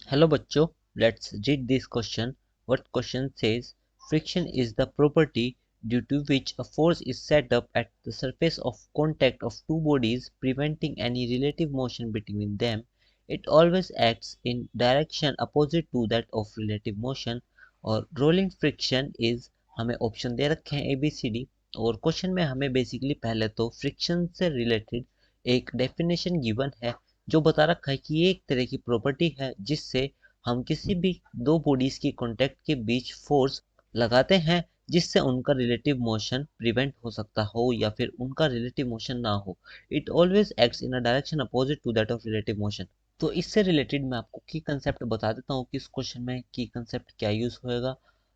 Hello bachcho, let's read this question. What question says friction is the property due to which a force is set up at the surface of contact of two bodies preventing any relative motion between them. It always acts in direction opposite to that of relative motion और rolling friction is हमें option दे रखे हैं ABCD और question में हमें basically पहले तो friction से रिलेटेड एक डेफिनेशन गिवन है जो बता रखा है कि ये एक तरह की प्रॉपर्टी है जिससे हम किसी भी दो बॉडीज की कांटेक्ट के बीच फोर्स लगाते हैं जिससे उनका रिलेटिव मोशन प्रिवेंट हो सकता हो या फिर उनका रिलेटिव मोशन ना हो। It always acts in a direction opposite to that of relative motion. तो इससे रिलेटेड मैं आपको की कंसेप्ट बता देता हूँ कि इस क्वेश्चन में की कंसेप्ट क्या यूज होएगा।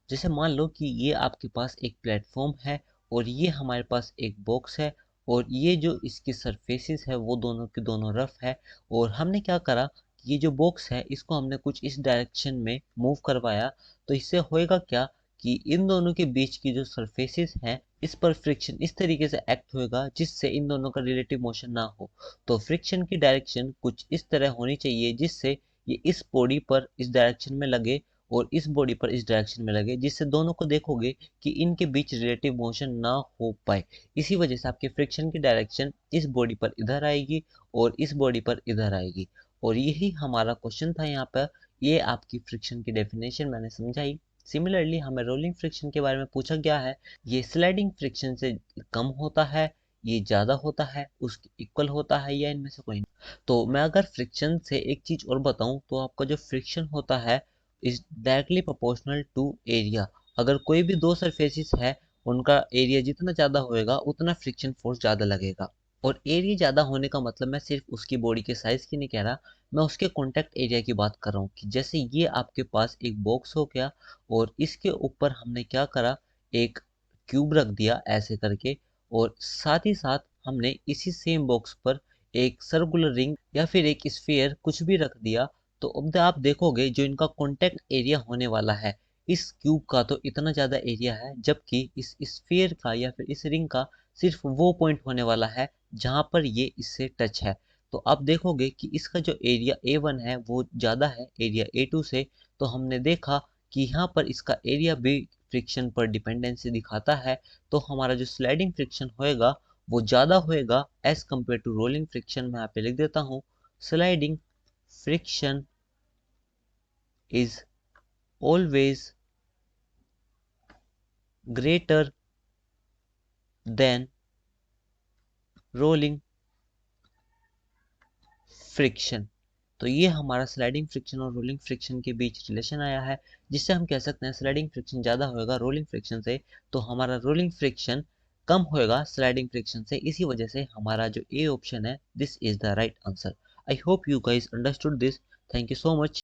जैसे मान लो कि ये आपके पास एक प्लेटफॉर्म है और ये हमारे पास एक बॉक्स है और ये जो इसकी सरफेसेस है वो दोनों के दोनों रफ है और हमने क्या करा, ये जो बॉक्स है इसको हमने कुछ इस डायरेक्शन में मूव करवाया। तो इससे होएगा क्या कि इन दोनों के बीच की जो सरफेसेस हैं इस पर फ्रिक्शन इस तरीके से एक्ट होएगा जिससे इन दोनों का रिलेटिव मोशन ना हो। तो फ्रिक्शन की डायरेक्शन कुछ इस तरह होनी चाहिए जिससे ये इस बॉडी पर इस डायरेक्शन में लगे और इस बॉडी पर इस डायरेक्शन में लगे जिससे दोनों को देखोगे कि इनके बीच रिलेटिव मोशन ना हो पाए। इसी वजह से आपके फ्रिक्शन की डायरेक्शन इस बॉडी पर इधर आएगी और इस बॉडी पर इधर आएगी और यही हमारा क्वेश्चन था यहाँ पर। ये आपकी फ्रिक्शन की डेफिनेशन मैंने समझाई। सिमिलरली हमें रोलिंग फ्रिक्शन के बारे में पूछा गया है। ये स्लाइडिंग फ्रिक्शन से कम होता है, ये ज़्यादा होता है, उसके इक्वल होता है या इनमें से कोई नहीं। तो मैं अगर फ्रिक्शन से एक चीज़ और बताऊं तो आपका जो फ्रिक्शन होता है is directly proportional to area. अगर कोई भी दो सरफेसिस है उनका एरिया जितना ज़्यादा होएगा उतना फ्रिक्शन फोर्स ज़्यादा लगेगा। और एरिया ज़्यादा होने का मतलब मैं सिर्फ उसकी बॉडी के साइज की नहीं कह रहा, मैं उसके कॉन्टैक्ट एरिया की बात कर रहा हूँ कि जैसे ये आपके पास एक बॉक्स हो गया और इसके ऊपर हमने क्या करा, एक क्यूब रख दिया ऐसे करके और साथ ही साथ हमने इसी सेम बॉक्स पर एक सर्कुलर रिंग या फिर एक स्फीयर कुछ भी रख दिया। तो अब आप देखोगे जो इनका कॉन्टैक्ट एरिया होने वाला है इस क्यूब का तो इतना ज़्यादा एरिया है जबकि इस स्फीयर का या फिर इस रिंग का सिर्फ वो पॉइंट होने वाला है जहां पर ये इससे टच है। तो आप देखोगे कि इसका जो एरिया A1 है वो ज़्यादा है एरिया A2 से। तो हमने देखा कि यहाँ पर इसका एरिया भी फ्रिक्शन पर डिपेंडेंसी दिखाता है। तो हमारा जो स्लाइडिंग फ्रिक्शन होएगा वो ज़्यादा होएगा as compared to rolling friction. मैं यहाँ पे लिख देता हूँ sliding friction is always greater than rolling friction. तो ये हमारा स्लाइडिंग फ्रिक्शन और रोलिंग फ्रिक्शन के बीच रिलेशन आया है जिससे हम कह सकते हैं स्लाइडिंग फ्रिक्शन ज़्यादा होएगा रोलिंग फ्रिक्शन से। तो हमारा रोलिंग फ्रिक्शन कम होएगा स्लाइडिंग फ्रिक्शन से। इसी वजह से हमारा जो ए ऑप्शन है this is the right answer. I hope you guys understood this. Thank you so much.